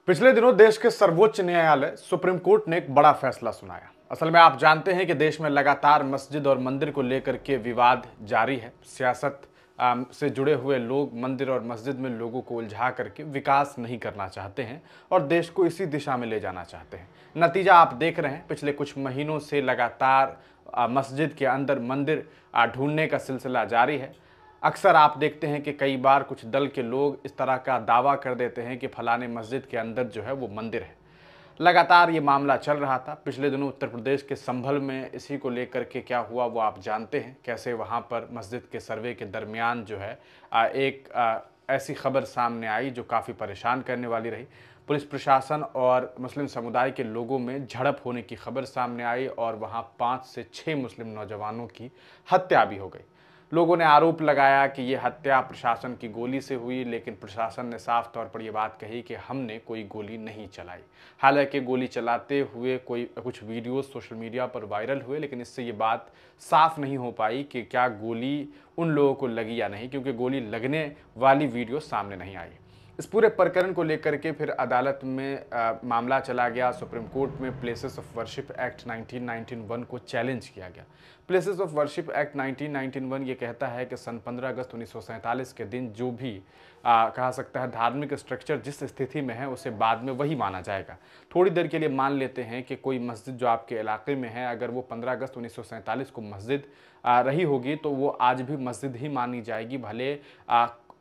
पिछले दिनों देश के सर्वोच्च न्यायालय सुप्रीम कोर्ट ने एक बड़ा फैसला सुनाया। असल में आप जानते हैं कि देश में लगातार मस्जिद और मंदिर को लेकर के विवाद जारी है। सियासत से जुड़े हुए लोग मंदिर और मस्जिद में लोगों को उलझा करके विकास नहीं करना चाहते हैं और देश को इसी दिशा में ले जाना चाहते हैं। नतीजा आप देख रहे हैं, पिछले कुछ महीनों से लगातार मस्जिद के अंदर मंदिर ढूंढने का सिलसिला जारी है। अक्सर आप देखते हैं कि कई बार कुछ दल के लोग इस तरह का दावा कर देते हैं कि फलाने मस्जिद के अंदर जो है वो मंदिर है। लगातार ये मामला चल रहा था। पिछले दिनों उत्तर प्रदेश के संभल में इसी को लेकर के क्या हुआ वो आप जानते हैं, कैसे वहाँ पर मस्जिद के सर्वे के दरमियान जो है एक ऐसी खबर सामने आई जो काफ़ी परेशान करने वाली रही। पुलिस प्रशासन और मुस्लिम समुदाय के लोगों में झड़प होने की खबर सामने आई और वहाँ 5 से 6 मुस्लिम नौजवानों की हत्या भी हो गई। लोगों ने आरोप लगाया कि ये हत्या प्रशासन की गोली से हुई, लेकिन प्रशासन ने साफ तौर पर यह बात कही कि हमने कोई गोली नहीं चलाई। हालांकि गोली चलाते हुए कुछ वीडियोस सोशल मीडिया पर वायरल हुए, लेकिन इससे ये बात साफ नहीं हो पाई कि क्या गोली उन लोगों को लगी या नहीं, क्योंकि गोली लगने वाली वीडियो सामने नहीं आई। इस पूरे प्रकरण को लेकर के फिर अदालत में मामला चला गया। सुप्रीम कोर्ट में प्लेसेस ऑफ वर्शिप एक्ट 1991 को चैलेंज किया गया। प्लेसेस ऑफ वर्शिप एक्ट 1991 ये कहता है कि सन 15 अगस्त 1947 के दिन जो भी कहा सकता है धार्मिक स्ट्रक्चर जिस स्थिति में है उसे बाद में वही माना जाएगा। थोड़ी देर के लिए मान लेते हैं कि कोई मस्जिद जो आपके इलाके में है, अगर वो 15 अगस्त 1947 को मस्जिद रही होगी तो वो आज भी मस्जिद ही मानी जाएगी, भले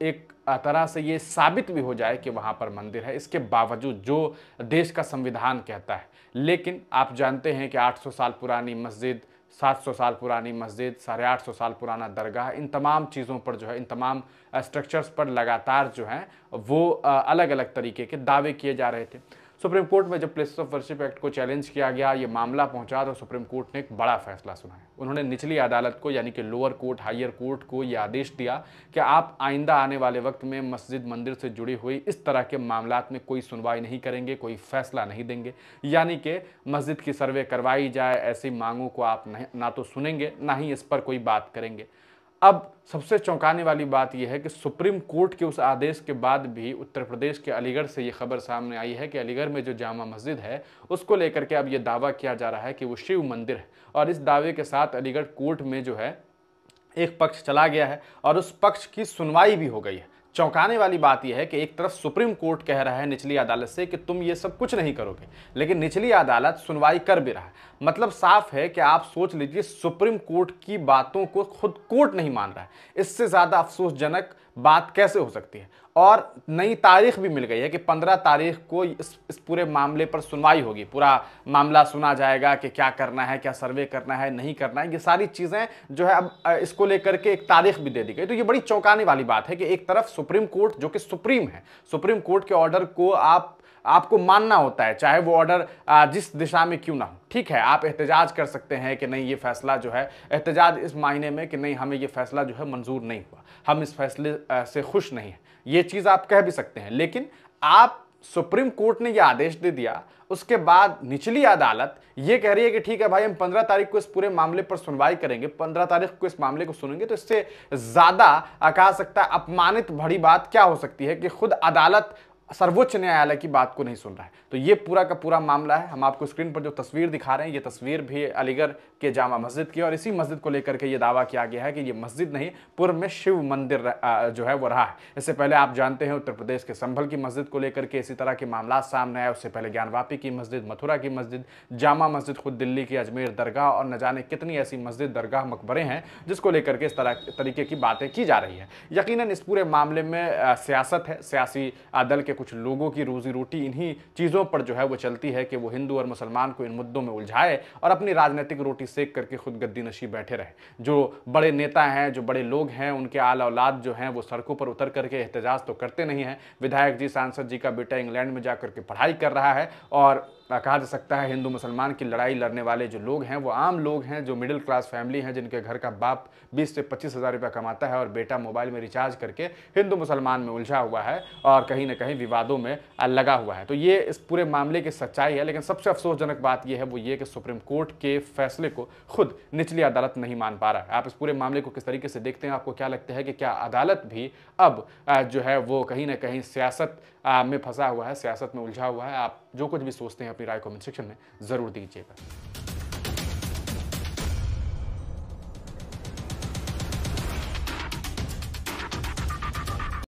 एक तरह से ये साबित भी हो जाए कि वहाँ पर मंदिर है, इसके बावजूद जो देश का संविधान कहता है। लेकिन आप जानते हैं कि 800 साल पुरानी मस्जिद, 700 साल पुरानी मस्जिद, 850 साल पुराना दरगाह, इन तमाम चीज़ों पर जो है, इन तमाम स्ट्रक्चर्स पर लगातार जो है वो अलग अलग तरीके के दावे किए जा रहे थे। सुप्रीम कोर्ट में जब प्लेसेस ऑफ वर्शिप एक्ट को चैलेंज किया गया, ये मामला पहुंचा, तो सुप्रीम कोर्ट ने एक बड़ा फैसला सुनाया। उन्होंने निचली अदालत को यानी कि लोअर कोर्ट, हायर कोर्ट को ये आदेश दिया कि आप आइंदा आने वाले वक्त में मस्जिद मंदिर से जुड़ी हुई इस तरह के मामलात में कोई सुनवाई नहीं करेंगे, कोई फैसला नहीं देंगे। यानी कि मस्जिद की सर्वे करवाई जाए, ऐसी मांगों को आप ना तो सुनेंगे ना ही इस पर कोई बात करेंगे। अब सबसे चौंकाने वाली बात यह है कि सुप्रीम कोर्ट के उस आदेश के बाद भी उत्तर प्रदेश के अलीगढ़ से ये खबर सामने आई है कि अलीगढ़ में जो जामा मस्जिद है उसको लेकर के अब ये दावा किया जा रहा है कि वो शिव मंदिर है। और इस दावे के साथ अलीगढ़ कोर्ट में जो है एक पक्ष चला गया है और उस पक्ष की सुनवाई भी हो गई है। चौंकाने वाली बात यह है कि एक तरफ सुप्रीम कोर्ट कह रहा है निचली अदालत से कि तुम ये सब कुछ नहीं करोगे, लेकिन निचली अदालत सुनवाई कर भी रहा है। मतलब साफ है कि आप सोच लीजिए, सुप्रीम कोर्ट की बातों को खुद कोर्ट नहीं मान रहा है। इससे ज्यादा अफसोसजनक बात कैसे हो सकती है। और नई तारीख भी मिल गई है कि 15 तारीख को इस पूरे मामले पर सुनवाई होगी। पूरा मामला सुना जाएगा कि क्या करना है, क्या सर्वे करना है, नहीं करना है, ये सारी चीज़ें जो है अब इसको लेकर के एक तारीख भी दे दी गई। तो ये बड़ी चौंकाने वाली बात है कि एक तरफ सुप्रीम कोर्ट जो कि सुप्रीम है, सुप्रीम कोर्ट के ऑर्डर को आपको मानना होता है, चाहे वो ऑर्डर जिस दिशा में क्यों ना हो। ठीक है, आप एहतजाज कर सकते हैं कि नहीं ये फैसला जो है, एहतजाज इस मायने में कि नहीं हमें ये फैसला जो है मंजूर नहीं हुआ, हम इस फैसले से खुश नहीं हैं, ये चीज़ आप कह भी सकते हैं। लेकिन आप सुप्रीम कोर्ट ने ये आदेश दे दिया, उसके बाद निचली अदालत ये कह रही है कि ठीक है भाई, हम 15 तारीख को इस पूरे मामले पर सुनवाई करेंगे, 15 तारीख को इस मामले को सुनेंगे। तो इससे ज़्यादा कहा सकता है अपमानित भरी बात क्या हो सकती है कि खुद अदालत सर्वोच्च न्यायालय की बात को नहीं सुन रहा है। तो ये पूरा का पूरा मामला है। हम आपको स्क्रीन पर जो तस्वीर दिखा रहे हैं, ये तस्वीर भी अलीगढ़ के जामा मस्जिद की, और इसी मस्जिद को लेकर के ये दावा किया गया है कि ये मस्जिद नहीं, पूर्व में शिव मंदिर जो है वो रहा है। इससे पहले आप जानते हैं उत्तर प्रदेश के संभल की मस्जिद को लेकर के इसी तरह के मामला सामने आए। उससे पहले ज्ञानवापी की मस्जिद, मथुरा की मस्जिद, जामा मस्जिद खुद दिल्ली की, अजमेर दरगाह, और न जाने कितनी ऐसी मस्जिद, दरगाह, मकबरे हैं जिसको लेकर के इस तरीके की बातें की जा रही है। यकीनन इस पूरे मामले में सियासत है, सियासी दल के कुछ लोगों की रोजी रोटी इन्हीं चीज़ों पर जो है वो चलती है कि वो हिंदू और मुसलमान को इन मुद्दों में उलझाए और अपनी राजनीतिक रोटी सेक करके खुद गद्दी नशी बैठे रहे। जो बड़े नेता हैं, जो बड़े लोग हैं, उनके आल औलाद जो हैं वो सड़कों पर उतर करके एहतजाज तो करते नहीं हैं। विधायक जी, सांसद जी का बेटा इंग्लैंड में जाकर के पढ़ाई कर रहा है, और कहा जा सकता है हिंदू मुसलमान की लड़ाई लड़ने वाले जो लोग हैं वो आम लोग हैं, जो मिडिल क्लास फैमिली हैं, जिनके घर का बाप 20 से 25 हज़ार रुपया कमाता है और बेटा मोबाइल में रिचार्ज करके हिंदू मुसलमान में उलझा हुआ है और कहीं ना कहीं विवादों में लगा हुआ है। तो ये इस पूरे मामले की सच्चाई है। लेकिन सबसे अफसोसजनक बात यह है वो ये कि सुप्रीम कोर्ट के फैसले को खुद निचली अदालत नहीं मान पा रहा है। आप इस पूरे मामले को किस तरीके से देखते हैं? आपको क्या लगता है कि क्या अदालत भी अब जो है वो कहीं ना कहीं सियासत में फंसा हुआ है, सियासत में उलझा हुआ है? आप जो कुछ भी सोचते हैं अपनी राय कमेंट सेक्शन में ज़रूर दीजिएगा।